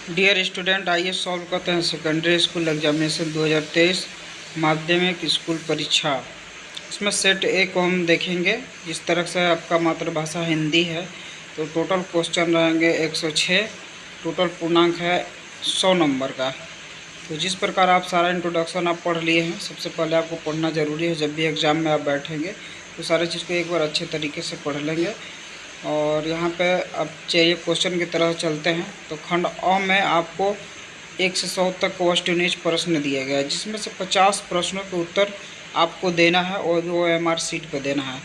Dear student, आइए solve करते हैं सेकेंडरी स्कूल एग्जामिनेशन 2023 माध्यमिक स्कूल परीक्षा। इसमें सेट ए को हम देखेंगे। जिस तरह से आपका मातृभाषा हिंदी है तो टोटल क्वेश्चन रहेंगे 106। टोटल पूर्णांक है 100 नंबर का। तो जिस प्रकार आप सारा इंट्रोडक्शन आप पढ़ लिए हैं, सबसे पहले आपको पढ़ना ज़रूरी है। जब भी एग्ज़ाम में आप बैठेंगे तो सारी चीज़ को एक बार अच्छे तरीके से पढ़ लेंगे। और यहाँ पे अब चाहिए क्वेश्चन की तरह चलते हैं। तो खंड अ में आपको 1 से 100 तक क्वेश्चन प्रश्न दिया गया है, जिसमें से 50 प्रश्नों के उत्तर आपको देना है और OMR शीट पर देना है।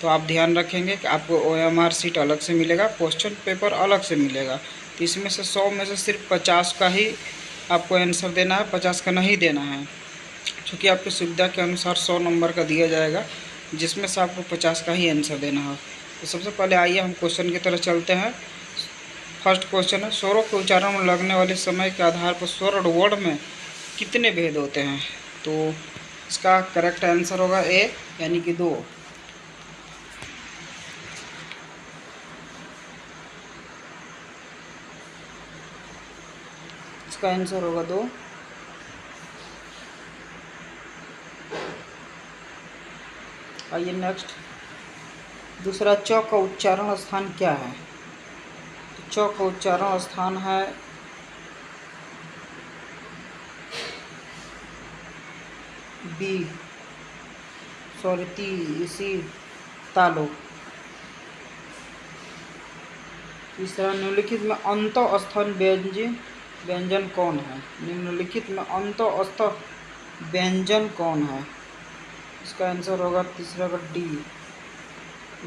तो आप ध्यान रखेंगे कि आपको OMR शीट अलग से मिलेगा, क्वेश्चन पेपर अलग से मिलेगा। तो इसमें से 100 में से सिर्फ 50 का ही आपको आंसर देना है, 50 का नहीं देना है। चूँकि आपकी सुविधा के अनुसार 100 नंबर का दिया जाएगा, जिसमें से आपको 50 का ही आंसर देना है। तो सबसे पहले आइए हम क्वेश्चन की तरफ चलते हैं। फर्स्ट क्वेश्चन है, स्वरों के उच्चारण में लगने वाले समय के आधार पर स्वर और वर्ण में कितने भेद होते हैं? तो इसका करेक्ट आंसर होगा ए, यानी कि 2। इसका आंसर होगा 2। आइए नेक्स्ट, दूसरा, च का उच्चारण स्थान क्या है? तो च का उच्चारण स्थान है बी, इसी तालो। तीसरा, निम्नलिखित में अंत स्थान व्यंजन कौन है? निम्नलिखित में अंत स्थान व्यंजन कौन है? इसका आंसर होगा तीसरा का डी,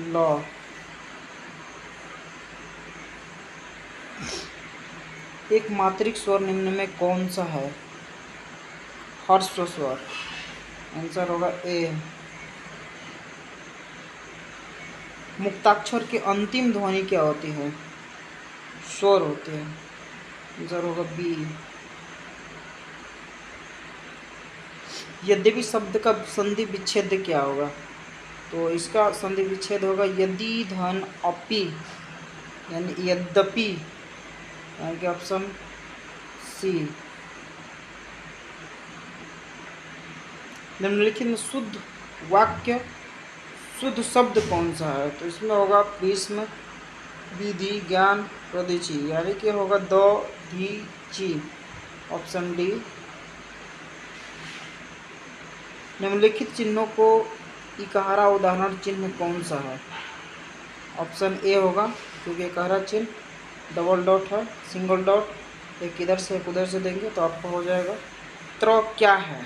लॉ। एक मात्रिक स्वर निम्न में कौन सा है? ह्रस्व स्वर। आंसर होगा ए। मुक्ताक्षर की अंतिम ध्वनि क्या होती है? स्वर होती है। आंसर होगा बी। यद्यपि शब्द का संधि विच्छेद क्या होगा? तो इसका संधि विच्छेद होगा यदि धन अपि, यानी यद्यपि, यानी कि ऑप्शन सी। निम्नलिखित में शुद्ध वाक्य, शुद्ध शब्द कौन सा है? तो इसमें होगा भीष्म, विधि, ज्ञान, प्रदीची, यानी कि होगा द, धी, ची, ऑप्शन डी। निम्नलिखित चिन्हों को इकहारा उदाहरण चिन्ह कौन सा है? ऑप्शन ए होगा, क्योंकि इकहारा चिन्ह डबल डॉट है, सिंगल डॉट, एक इधर से एक उधर से देंगे तो आपको हो जाएगा। त्र क्या है?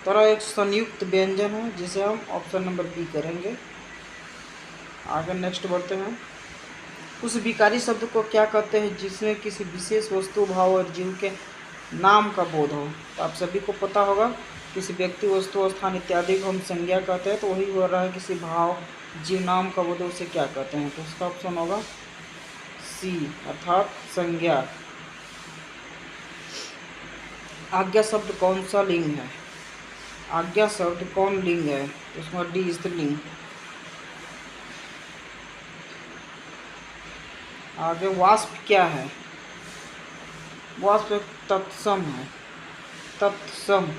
त्र एक संयुक्त व्यंजन है, जिसे हम ऑप्शन नंबर बी करेंगे। आगे नेक्स्ट बढ़ते हैं। उस विकारी शब्द को क्या कहते हैं जिसमें किसी विशेष वस्तु, भाव और जीव के नाम का बोध हो? तो आप सभी को पता होगा, किसी व्यक्ति, वस्तु, स्थान इत्यादि को हम संज्ञा कहते हैं। तो वही हो रहा है किसी भाव, जीव, नाम का बोध, उसे क्या कहते हैं? तो उसका ऑप्शन होगा सी, अर्थात संज्ञा। आज्ञा शब्द कौन सा लिंग है? आज्ञा शब्द कौन लिंग है? उसमें डी, स्त्रीलिंग। आगे, वाष्प क्या है? वाष्प एक तत्सम है, तत्सम।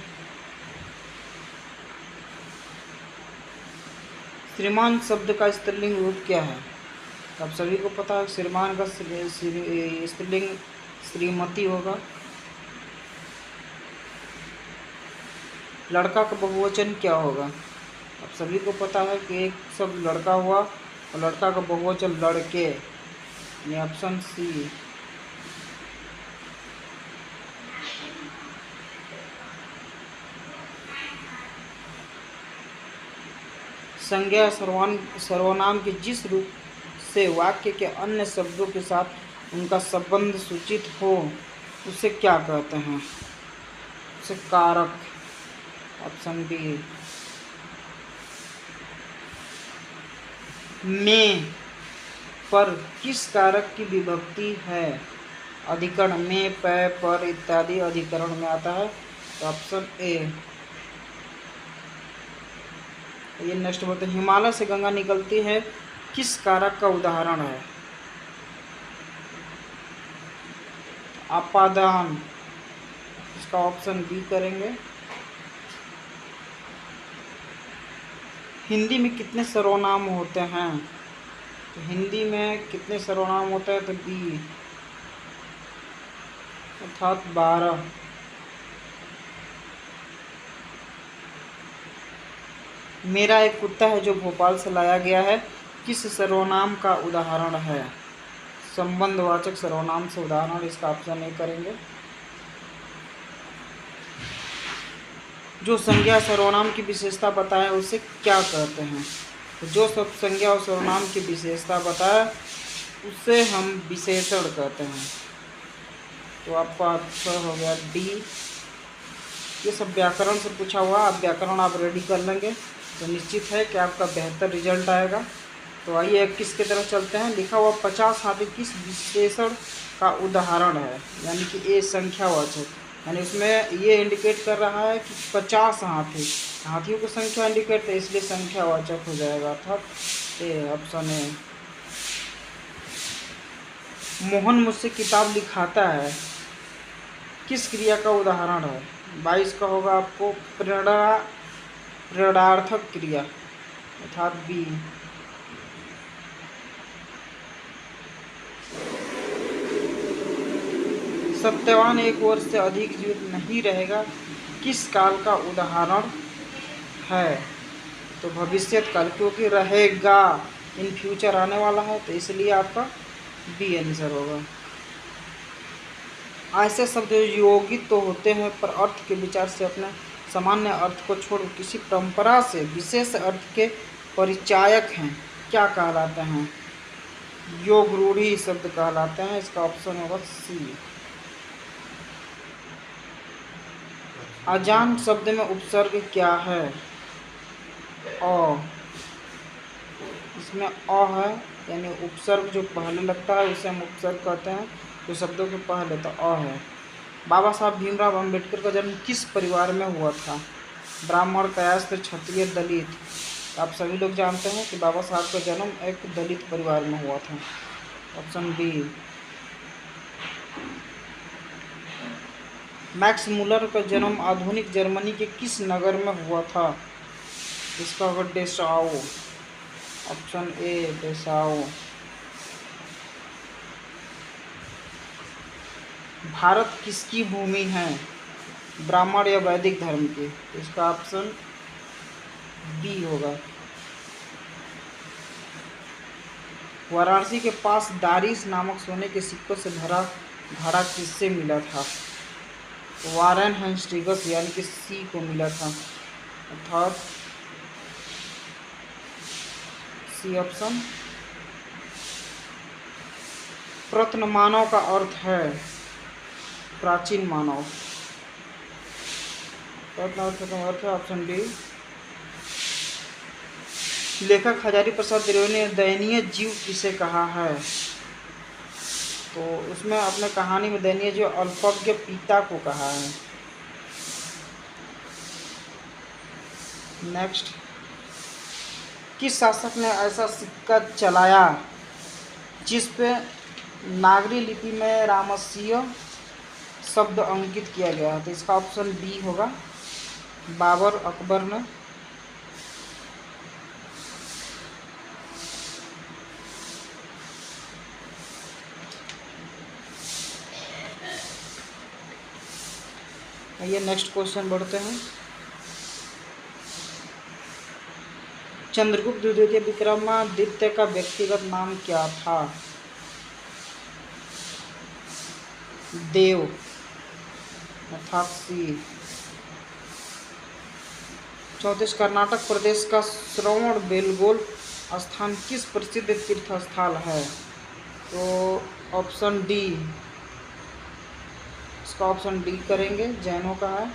श्रीमान शब्द का स्त्रीलिंग रूप क्या है? आप सभी को पता है, श्रीमान का स्त्रीलिंग श्रीमती होगा। लड़का का बहुवचन क्या होगा? आप सभी को पता है कि एक शब्द लड़का हुआ और लड़का का बहुवचन लड़के, यानी ऑप्शन सी। संज्ञा सर्वनाम के जिस रूप से वाक्य के अन्य शब्दों के साथ उनका संबंध सूचित हो उसे क्या कहते हैं? उसे कारक, ऑप्शन बी। में पर किस कारक की विभक्ति है? अधिकरण में, पे, पर इत्यादि अधिकरण में आता है। तो ऑप्शन ए। ये नेक्स्ट बोलते हैं, हिमालय से गंगा निकलती है किस कारक का उदाहरण है? आपादान, इसका ऑप्शन बी करेंगे। हिंदी में कितने सर्वनाम होते हैं? तो हिंदी में कितने सर्वनाम होते हैं? तो बी अर्थात 12। मेरा एक कुत्ता है जो भोपाल से लाया गया है किस सर्वनाम का उदाहरण है? संबंधवाचक सर्वनाम से उदाहरण, इसका ऑप्शन ए करेंगे। जो संज्ञा सर्वनाम की विशेषता बताए उसे क्या कहते हैं? तो जो सब संज्ञा और सर्वनाम की विशेषता बताए उसे हम विशेषण कहते हैं। तो आपका आंसर हो गया डी। ये सब व्याकरण से पूछा हुआ, आप व्याकरण आप रेडी कर लेंगे तो निश्चित है कि आपका बेहतर रिजल्ट आएगा। तो आइए 21 की तरफ चलते हैं। लिखा हुआ 50 हाथी किस विशेषण का उदाहरण है? यानी कि ए संख्यावाचक, यानी उसमें ये इंडिकेट कर रहा है कि 50 हाथियों की संख्या इंडिकेट है, इसलिए संख्यावाचक हो जाएगा, अर्थात ए, ऑप्शन ए। मोहन मुझसे किताब लिखाता है किस क्रिया का उदाहरण है? 22 का होगा आपको प्रेरणार्थक क्रिया, अर्थात बी। सत्यवान 1 वर्ष से अधिक जीवित नहीं रहेगा किस काल का उदाहरण है? तो भविष्यत काल, क्योंकि रहेगा इन फ्यूचर आने वाला है, तो इसलिए आपका बी आंसर होगा। ऐसे शब्द योगित तो होते हैं पर अर्थ के विचार से अपने सामान्य अर्थ को छोड़ किसी परंपरा से विशेष अर्थ के परिचायक हैं, क्या कहलाते हैं? योग रूढ़ी शब्द कहलाते हैं, इसका ऑप्शन होगा सी। अजान शब्द में उपसर्ग क्या है? अ, इसमें अ है, यानी उपसर्ग जो पहले लगता है उसे हम उपसर्ग कहते हैं, जो शब्दों के पहले, तो अ है। बाबा साहब भीमराव अंबेडकर का जन्म किस परिवार में हुआ था? ब्राह्मण, कायस्थ, क्षत्रिय, दलित। आप सभी लोग जानते हैं कि बाबा साहब का जन्म एक दलित परिवार में हुआ था, ऑप्शन बी। मैक्स मुलर का जन्म आधुनिक जर्मनी के किस नगर में हुआ था? इसका होगा डेसाउ, ऑप्शन ए डेसाउ। भारत किसकी भूमि है? ब्राह्मण या वैदिक धर्म की? इसका ऑप्शन बी होगा। वाराणसी के पास दारिस नामक सोने के सिक्कों से भरा घड़ा किससे मिला था? वारेन हेस्टिंग्स यानी कि सी को मिला था, अर्थात सी ऑप्शन। प्रत्न मानव का अर्थ है प्राचीन मानव, प्रत्न अर्थ है ऑप्शन डी। लेखक हजारी प्रसाद द्विवेदी ने दयनीय जीव किसे कहा है? तो उसमें अपने कहानी में दयनीय जीव अल्पज्ञ पिता को कहा है। नेक्स्ट, किस शासक ने ऐसा सिक्का चलाया जिस पे नागरी लिपि में रामसीय शब्द अंकित किया गया है? तो इसका ऑप्शन बी होगा, बाबर अकबर ने। ये नेक्स्ट क्वेश्चन बढ़ते हैं। चंद्रगुप्त द्वितीय विक्रमादित्य का व्यक्तिगत नाम क्या था? देव, अर्थात सी। 34, कर्नाटक प्रदेश का श्रवण बेलगोल स्थान किस प्रसिद्ध तीर्थ स्थल है? तो ऑप्शन डी, इसका ऑप्शन डी करेंगे, जैनों का है।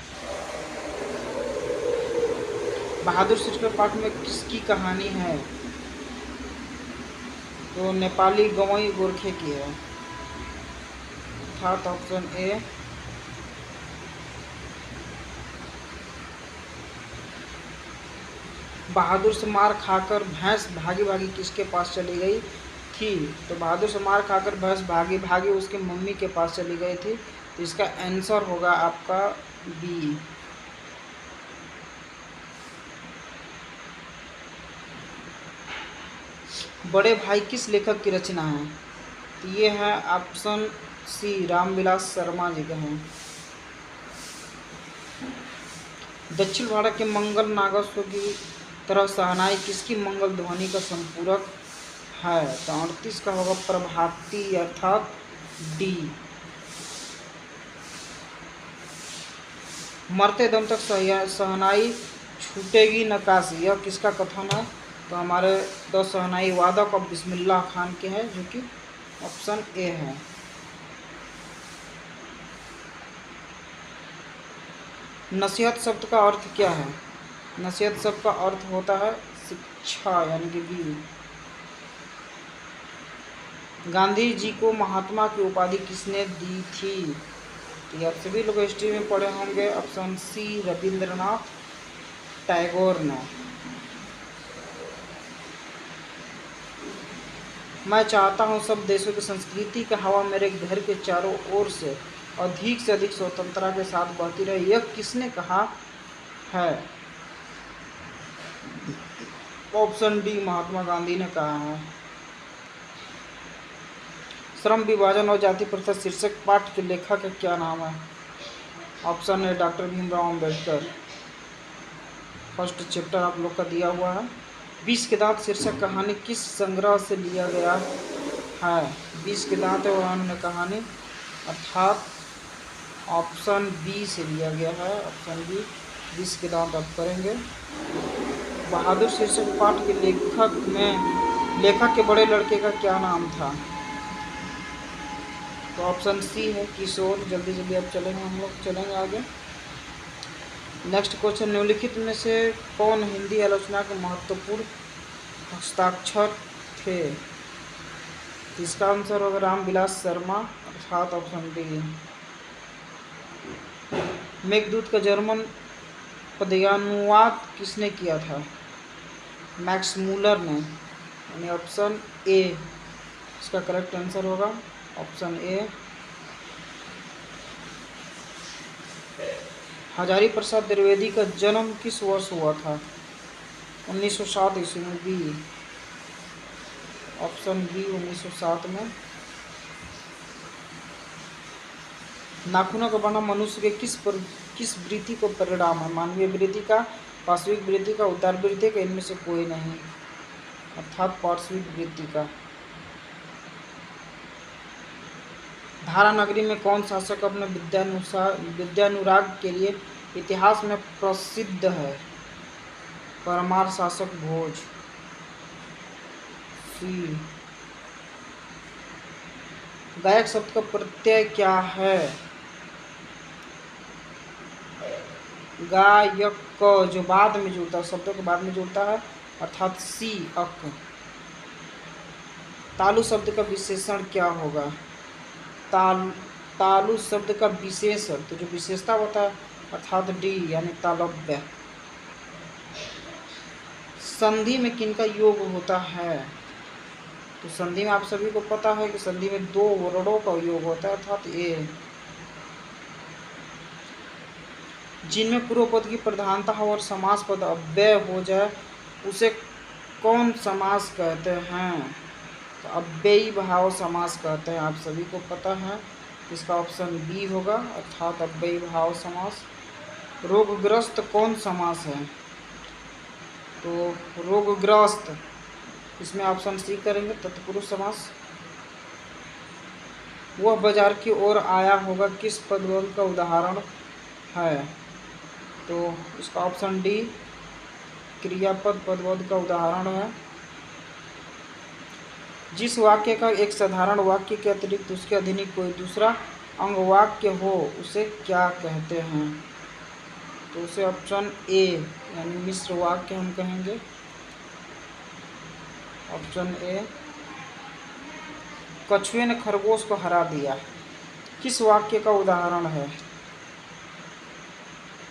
बहादुर सिटकर पाठ में किसकी कहानी है? तो नेपाली गवई गोरखे की है, अर्थात ऑप्शन ए। बहादुर से मार खाकर भैंस भागी भागी किसके पास चली गई? थी। तो बहादुर से मार खाकर भैंस भागी भागी उसकी मम्मी के पास चली गई थी। तो इसका आंसर होगा आपका बी। बड़े भाई किस लेखक की रचना है? तो ये है ऑप्शन सी, रामविलास शर्मा जी का है। दक्षिण भारत के मंगल नागस्व की तरह शहनाई किसकी मंगल ध्वनि का संपूरक है? तो 38 का होगा प्रभाती अर्थात डी। मरते दम तक शहनाई छूटेगी न काशी, यह किसका कथन है? तो हमारे दो शहनाई वादक और बिस्मिल्लाह खान के हैं, जो कि ऑप्शन ए है। नसीहत शब्द का अर्थ क्या है? नसीहत शब्द का अर्थ होता है शिक्षा, यानी कि बी। गांधी जी को महात्मा की उपाधि किसने दी थी? तो आप सभी लोग हिस्ट्री में पढ़े होंगे, ऑप्शन सी, रविंद्रनाथ टैगोर ने। मैं चाहता हूँ सब देशों की संस्कृति का हवा मेरे घर के चारों ओर से अधिक स्वतंत्रता के साथ बहती रहे, यह किसने कहा है? ऑप्शन डी, महात्मा गांधी ने कहा है। श्रम विभाजन और जाति प्रथा शीर्षक पाठ के लेखक का क्या नाम है? Option A, doctor Bhimrao Ambedkar. First chapter आप लोग का दिया हुआ है। 20 के दांत शीर्षक कहानी किस संग्रह से लिया गया है? 20 के दांत है उन्होंने कहानी, अर्थात ऑप्शन बी से लिया गया है, ऑप्शन बी। 20 के दांत आप करेंगे। बहादुर शीर्षक पाठ के लेखक के बड़े लड़के का क्या नाम था? तो ऑप्शन सी है, किशोर। जल्दी जल्दी अब चलेंगे, हम लोग चलेंगे आगे। नेक्स्ट क्वेश्चन, निम्नलिखित में से कौन हिंदी आलोचना के महत्वपूर्ण हस्ताक्षर थे? इसका आंसर होगा रामविलास शर्मा, अर्थात ऑप्शन डी। मेघदूत का जर्मन पद्यानुवाद किसने किया था? मैक्स मूलर ने, यानी ऑप्शन ए इसका करेक्ट आंसर होगा, ऑप्शन ए। हजारी प्रसाद द्विवेदी का जन्म किस वर्ष हुआ था? 1907 ईस्वी में, बी। ऑप्शन बी, 1907 में। नाखूनों का बढ़ना मनुष्य के किस वृत्ति को परिणाम है? मानवीय वृत्ति का, पार्श्विक वृत्ति का, उदार वृत्ति का, इनमें से कोई नहीं, अर्थात पार्श्विक वृत्ति का। धारा नगरी में कौन शासक अपने विद्यानुराग के लिए इतिहास में प्रसिद्ध है? परमार शासक भोज, सी। गायक शब्द का प्रत्यय क्या है? गायक, जो बाद में जुड़ता है, शब्दों के बाद में जुड़ता है, अर्थात सी, अक। तालु शब्द का विशेषण क्या होगा? तालु शब्द का विशेष, तो जो विशेषता होता है, अर्थात डी, यानी तालव्य। संधि में किनका योग होता है? तो संधि में आप सभी को पता है कि संधि में दो वर्णों का योग होता है, अर्थात ए। जिनमें पूर्व पद की प्रधानता हो और समास पद अव्यय हो जाए उसे कौन समास कहते हैं? तो अव्ययी भाव समास कहते हैं, आप सभी को पता है। इसका ऑप्शन बी होगा, अर्थात अव्ययी भाव समास। रोगग्रस्त कौन समास है? तो रोगग्रस्त, इसमें ऑप्शन सी करेंगे, तत्पुरुष समास। वह बाजार की ओर आया होगा किस पदबंध का उदाहरण है? तो इसका ऑप्शन डी, क्रियापद पदबंध का उदाहरण है। जिस वाक्य का एक साधारण वाक्य के अतिरिक्त उसके अधीन कोई दूसरा अंग वाक्य हो उसे क्या कहते हैं? तो उसे ऑप्शन ए, यानी मिश्र वाक्य हम कहेंगे, ऑप्शन ए। कछुए ने खरगोश को हरा दिया, किस वाक्य का उदाहरण है?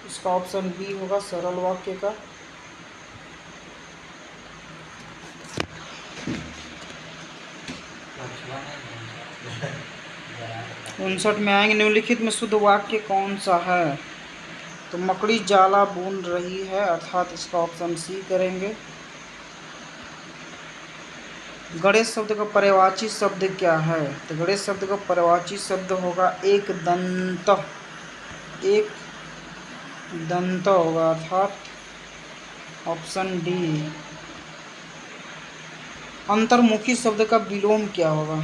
इसका ऑप्शन बी होगा, सरल वाक्य का। 59 में आएंगे, निम्नलिखित में शुद्ध वाक्य कौन सा है? तो मकड़ी जाला बुन रही है, अर्थात इसका ऑप्शन सी करेंगे। गणेश शब्द का पर्यायवाची शब्द क्या है? तो गणेश शब्द का पर्यायवाची शब्द होगा एक दंत, एक दंत होगा, अर्थात ऑप्शन डी। अंतर्मुखी शब्द का विलोम क्या होगा?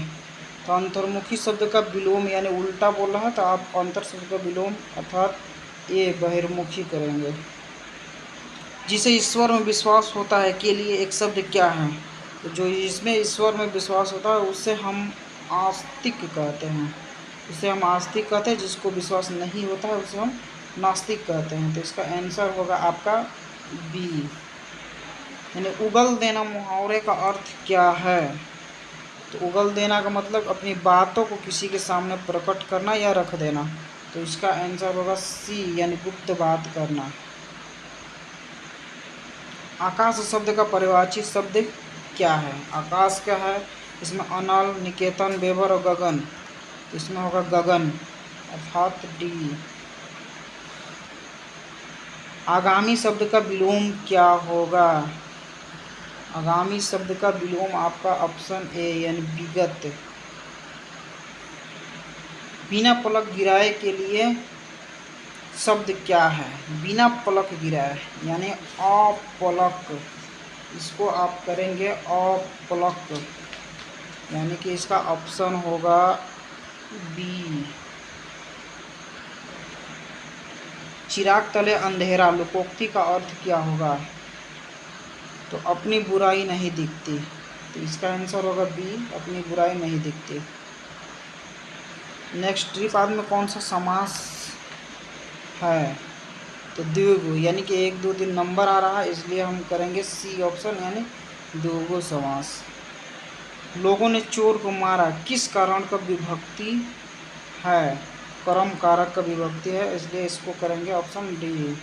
तो अंतर्मुखी शब्द का विलोम यानी उल्टा बोल रहा है तो आप अंतर शब्द का विलोम अर्थात ए बहिर्मुखी करेंगे। जिसे ईश्वर में विश्वास होता है के लिए एक शब्द क्या है? तो जो इसमें ईश्वर में विश्वास होता है उससे हम आस्तिक कहते हैं, उसे हम आस्तिक कहते हैं। जिसको विश्वास नहीं होता है उसे हम नास्तिक कहते हैं। तो इसका आंसर होगा आपका बी। यानी उगल देना मुहावरे का अर्थ क्या है? तो उगल देना का मतलब अपनी बातों को किसी के सामने प्रकट करना या रख देना। तो इसका आंसर होगा सी, यानी गुप्त बात करना। आकाश शब्द का पर्यायवाची शब्द क्या है? आकाश क्या है? इसमें अनल, निकेतन, बेभर और गगन। तो इसमें होगा गगन, अर्थात डी। आगामी शब्द का विलोम क्या होगा? आगामी शब्द का विलोम आपका ऑप्शन ए यानी विगत। बिना पलक गिराए के लिए शब्द क्या है? बिना पलक गिराए यानी अपलक, इसको आप करेंगे अपलक, यानी कि इसका ऑप्शन होगा बी। चिराग तले अंधेरा लोकोक्ति का अर्थ क्या होगा? तो अपनी बुराई नहीं दिखती। तो इसका आंसर होगा बी, अपनी बुराई नहीं दिखती। नेक्स्ट, द्विपद में कौन सा समास है? तो द्विगु, यानी कि 1 2 3 नंबर आ रहा है इसलिए हम करेंगे सी ऑप्शन, यानी द्विगु समास। लोगों ने चोर को मारा किस कारण का विभक्ति है? कर्म कारक का विभक्ति है, इसलिए इसको करेंगे ऑप्शन डी।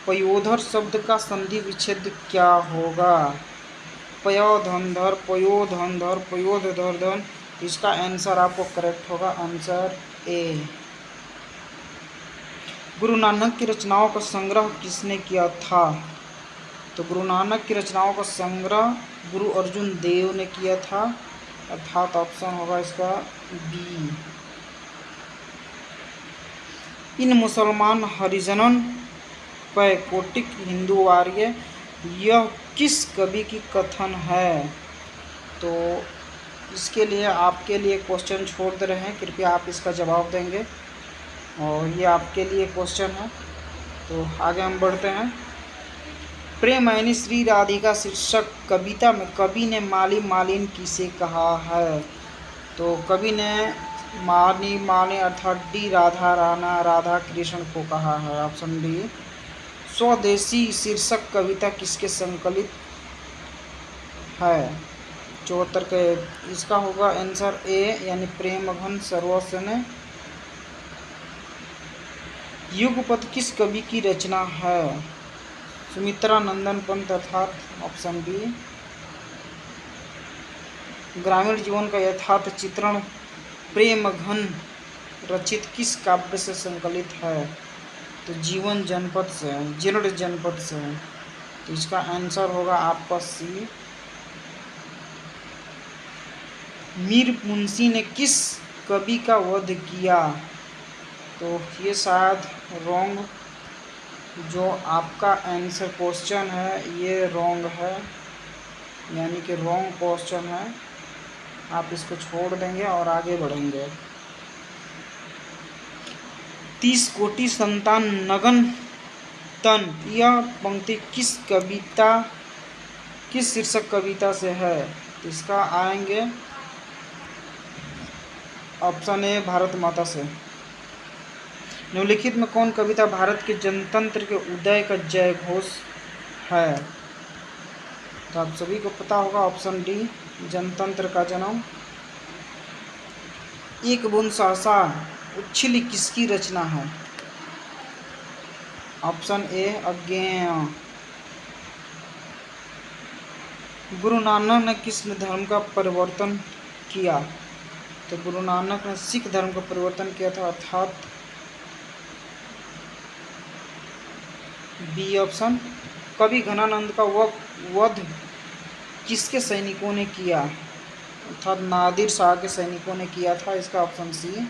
पयोधर शब्द का संधि विच्छेद क्या होगा? पयोधनधर, पयोधनधर, पयोधरधन। इसका आंसर आपको करेक्ट होगा आंसर ए। गुरु नानक की रचनाओं का संग्रह किसने किया था? तो गुरु नानक की रचनाओं का संग्रह गुरु अर्जुन देव ने किया था, अर्थात ऑप्शन होगा इसका बी। इन मुसलमान हरिजनन पे कोटिक हिंदुवार्य, यह किस कवि की कथन है? तो इसके लिए आपके लिए क्वेश्चन छोड़ दे रहे हैं, कृपया आप इसका जवाब देंगे और ये आपके लिए क्वेश्चन है। तो आगे हम बढ़ते हैं। प्रेमयनी श्री राधिका शीर्षक कविता में कवि ने माली मालिन किसे कहा है? तो कवि ने माली मालिन अर्थात डी राधा राणा राधा कृष्ण को कहा है, ऑप्शन डी। स्वदेशी शीर्षक कविता किसके संकलित है? 74 के, इसका होगा आंसर ए, यानी प्रेमघन सर्वस्व ने। युगपद किस कवि की रचना है? सुमित्रा नंदन पंत, अर्थात ऑप्शन बी। ग्रामीण जीवन का यथार्थ चित्रण प्रेमघन रचित किस काव्य से संकलित है? तो जीवन जनपद से, जीर्ण जनपद से। तो इसका आंसर होगा आपका सी। मीर मुंशी ने किस कवि का वध किया? तो ये शायद रॉन्ग, जो आपका आंसर क्वेश्चन है ये रॉन्ग है, यानी कि रॉन्ग क्वेश्चन है। आप इसको छोड़ देंगे और आगे बढ़ेंगे। 30 कोटि संतान नगन तन, यह पंक्ति किस कविता, किस शीर्षक कविता से है? इसका आएंगे ऑप्शन ए भारत माता से। निम्नलिखित में कौन कविता भारत के जनतंत्र के उदय का जय घोष है? तो आप सभी को पता होगा ऑप्शन डी, जनतंत्र का जन्म। एक बूंद सहसा उच्छिली किसकी रचना है? ऑप्शन ए अज्ञेय। गुरु नानक ने किस धर्म का परिवर्तन किया? तो गुरु नानक ने सिख धर्म का परिवर्तन किया था, अर्थात बी ऑप्शन। कवि घनानंद का वध किसके सैनिकों ने किया, अर्थात नादिर शाह के सैनिकों ने किया था, इसका ऑप्शन सी।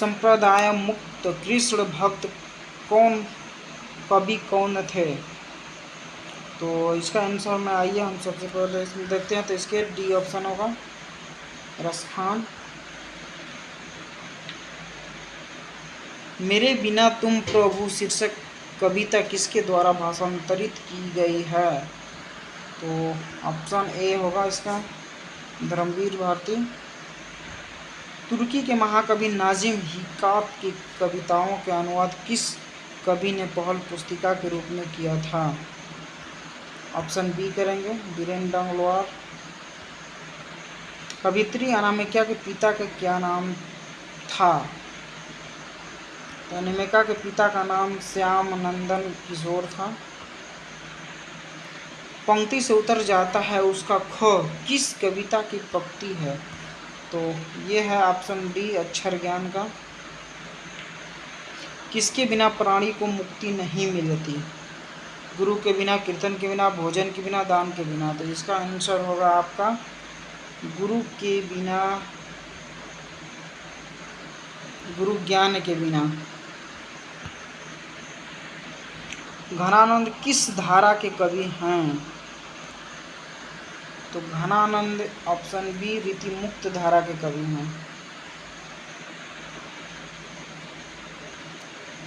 संप्रदाय मुक्त कृष्ण भक्त कवि कौन थे, तो इसका आंसर में आइए हम सबसे पहले इसमें देखते हैं। तो इसके डी ऑप्शन होगा, रसखान। मेरे बिना तुम प्रभु शीर्षक कविता किसके द्वारा भाषांतरित की गई है, तो ऑप्शन ए होगा इसका, धर्मवीर भारती। तुर्की के महाकवि नाजिम हिकात की कविताओं के अनुवाद किस कवि ने पहल पुस्तिका के रूप में किया था, ऑप्शन बी करेंगे, बीरेन डंगलोर। कवित्री अनामिका के पिता का क्या नाम था, तो अनामिका के पिता का नाम श्याम नंदन किशोर था। पंक्ति से उतर जाता है उसका ख किस कविता की पंक्ति है, तो ये है ऑप्शन डी, अक्षर ज्ञान का। किसके बिना प्राणी को मुक्ति नहीं मिलती, गुरु के बिना, कीर्तन के बिना, भोजन के बिना, दान के बिना, तो इसका आंसर होगा आपका गुरु के बिना, गुरु ज्ञान के बिना। घनानंद किस धारा के कवि हैं, तो घनानंद ऑप्शन बी, रीति मुक्त धारा के कवि हैं।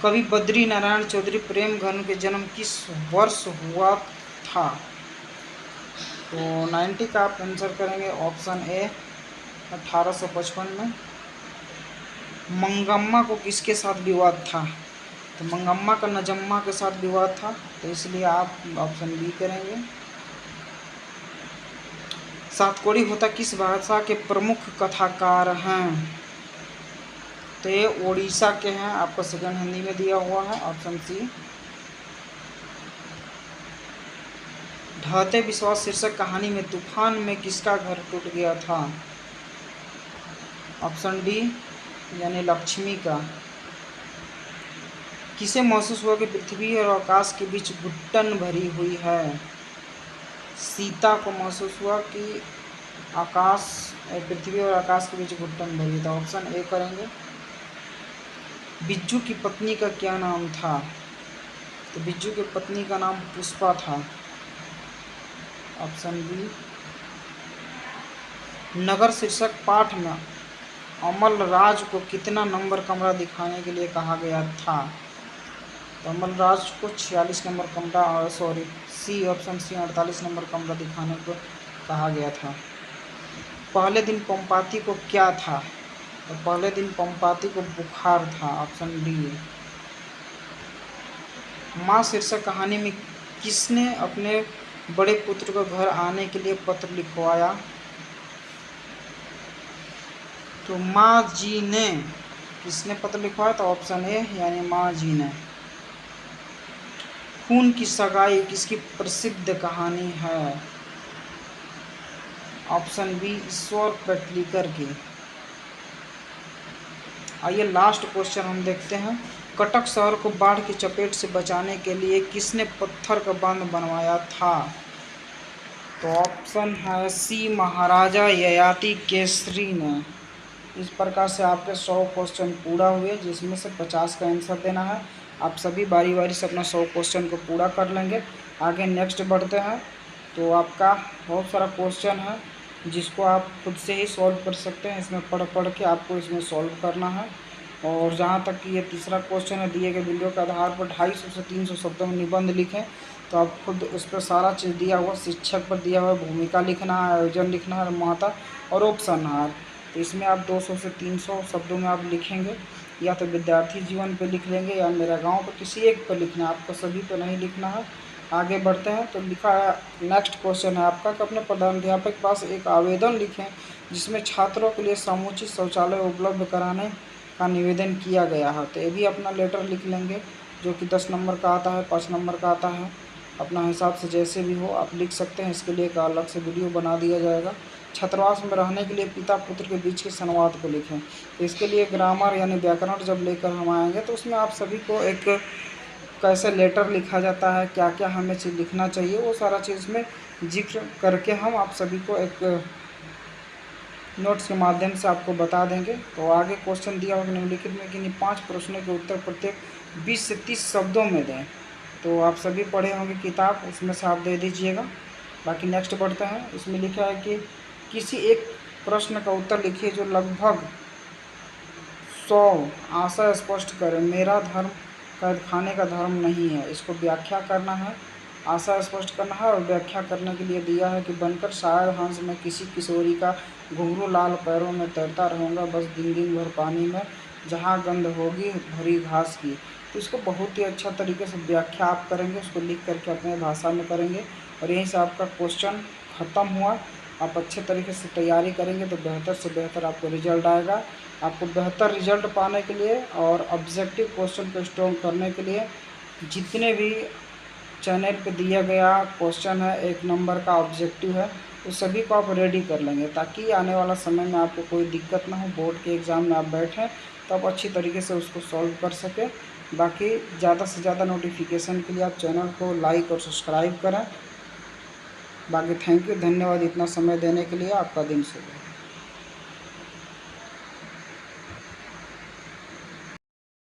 कवि बद्री नारायण चौधरी प्रेम घन के जन्म किस वर्ष हुआ था, तो 90 का आप आंसर करेंगे, ऑप्शन ए, 1855 में। मंगम्मा को किसके साथ विवाद था, तो मंगम्मा का नजम्मा के साथ विवाद था, तो इसलिए आप ऑप्शन बी करेंगे। सातकोड़ी होता किस भाषा के प्रमुख कथाकार हैं, तो ये ओडिशा के हैं, आपको सेकंड हिंदी में दिया हुआ है, ऑप्शन सी। ढहते विश्वास शीर्षक कहानी में तूफान में किसका घर टूट गया था, ऑप्शन डी, यानी लक्ष्मी का। किसे महसूस हुआ कि पृथ्वी और आकाश के बीच घुट्टन भरी हुई है, सीता को महसूस हुआ कि पृथ्वी और आकाश के बीच घुट्टन भरी था, ऑप्शन ए करेंगे। बिज्जू की पत्नी का क्या नाम था, तो बिज्जू की पत्नी का नाम पुष्पा था, ऑप्शन बी। नगर शीर्षक पाठ में अमल राज को कितना नंबर कमरा दिखाने के लिए कहा गया था, तो अमल राज को 46 नंबर कमरा, सी ऑप्शन सी, 48 नंबर कमरा दिखाने को कहा गया था। पहले दिन पंपाती को क्या था, तो पहले दिन पंपाती को बुखार था, ऑप्शन डी। माँ शीर्षक कहानी में किसने अपने बड़े पुत्र को घर आने के लिए पत्र लिखवाया, तो माँ जी ने, किसने पत्र लिखवाया, तो ऑप्शन ए, यानी माँ जी ने। खून की सगाई किसकी प्रसिद्ध कहानी है, ऑप्शन बी, ईश्वर पेटलीकर की। आइए लास्ट क्वेश्चन हम देखते हैं। कटक शहर को बाढ़ की चपेट से बचाने के लिए किसने पत्थर का बांध बनवाया था, तो ऑप्शन है सी, महाराजा ययाति केसरी ने। इस प्रकार से आपके 100 क्वेश्चन पूरा हुए, जिसमें से 50 का आंसर देना है। आप सभी बारी बारी से अपना 100 क्वेश्चन को पूरा कर लेंगे। आगे नेक्स्ट बढ़ते हैं, तो आपका बहुत सारा क्वेश्चन है जिसको आप खुद से ही सॉल्व कर सकते हैं। इसमें पढ़ के आपको इसमें सॉल्व करना है। और जहाँ तक कि ये तीसरा क्वेश्चन है, दिए गए वीडियो के आधार पर 250 से 300 शब्दों में निबंध लिखें, तो आप खुद उस पर सारा चीज़ दिया हुआ, शिक्षक पर दिया हुआ, भूमिका लिखना है, आयोजन लिखना है, महत्ता और उपसंहार। तो इसमें आप 200 से 300 शब्दों में आप लिखेंगे, या तो विद्यार्थी जीवन पे लिख लेंगे या मेरा गांव पे, किसी एक पर लिखना है, आपको सभी पे नहीं लिखना है। आगे बढ़ते हैं, तो लिखा है, नेक्स्ट क्वेश्चन है आपका कि अपने प्रधानाध्यापक के पास एक आवेदन लिखें जिसमें छात्रों के लिए समुचित शौचालय उपलब्ध कराने का निवेदन किया गया है। तो ये भी अपना लेटर लिख लेंगे, जो कि 10 नंबर का आता है, 5 नंबर का आता है। अपना हिसाब से जैसे भी हो आप लिख सकते हैं। इसके लिए एक अलग से वीडियो बना दिया जाएगा। छात्रावास में रहने के लिए पिता पुत्र के बीच के संवाद को लिखें। तो इसके लिए ग्रामर यानी व्याकरण जब लेकर हम आएंगे तो उसमें आप सभी को एक कैसे लेटर लिखा जाता है, क्या क्या हमें चीज़ लिखना चाहिए, वो सारा चीज़ में जिक्र करके हम आप सभी को एक नोट्स के माध्यम से आपको बता देंगे। तो आगे क्वेश्चन दिया होगा निम्नलिखित में कि 5 प्रश्नों के उत्तर प्रत्येक 20 से 30 शब्दों में दें। तो आप सभी पढ़े होंगे किताब, उसमें से आप दे दीजिएगा। बाकी नेक्स्ट बढ़ते हैं। इसमें लिखा है कि किसी एक प्रश्न का उत्तर लिखिए जो लगभग 100 आशय स्पष्ट करें। मेरा धर्म कैद खाने का धर्म नहीं है। इसको व्याख्या करना है, आशय स्पष्ट करना है और व्याख्या करने के लिए दिया है कि बनकर शायद हंस में किसी किशोरी का घुंघरू लाल पैरों में तैरता रहूँगा बस दिन दिन भर पानी में जहाँ गंध होगी भरी घास की। तो इसको बहुत ही अच्छा तरीके से व्याख्या आप करेंगे, उसको लिख करके अपने भाषा में करेंगे और यहीं से आपका क्वेश्चन ख़त्म हुआ। आप अच्छे तरीके से तैयारी करेंगे तो बेहतर से बेहतर आपको रिजल्ट आएगा। आपको बेहतर रिजल्ट पाने के लिए और ऑब्जेक्टिव क्वेश्चन को स्ट्रॉन्ग करने के लिए जितने भी चैनल पे दिया गया क्वेश्चन है, 1 नंबर का ऑब्जेक्टिव है, उस सभी को आप रेडी कर लेंगे ताकि आने वाला समय में आपको कोई दिक्कत ना हो। बोर्ड के एग्ज़ाम में आप बैठें तो आप अच्छी तरीके से उसको सॉल्व कर सकें। बाकी ज़्यादा से ज़्यादा नोटिफिकेशन के लिए आप चैनल को लाइक और सब्सक्राइब करें। बाकी थैंक यू, धन्यवाद इतना समय देने के लिए। आपका दिन शुभ हो।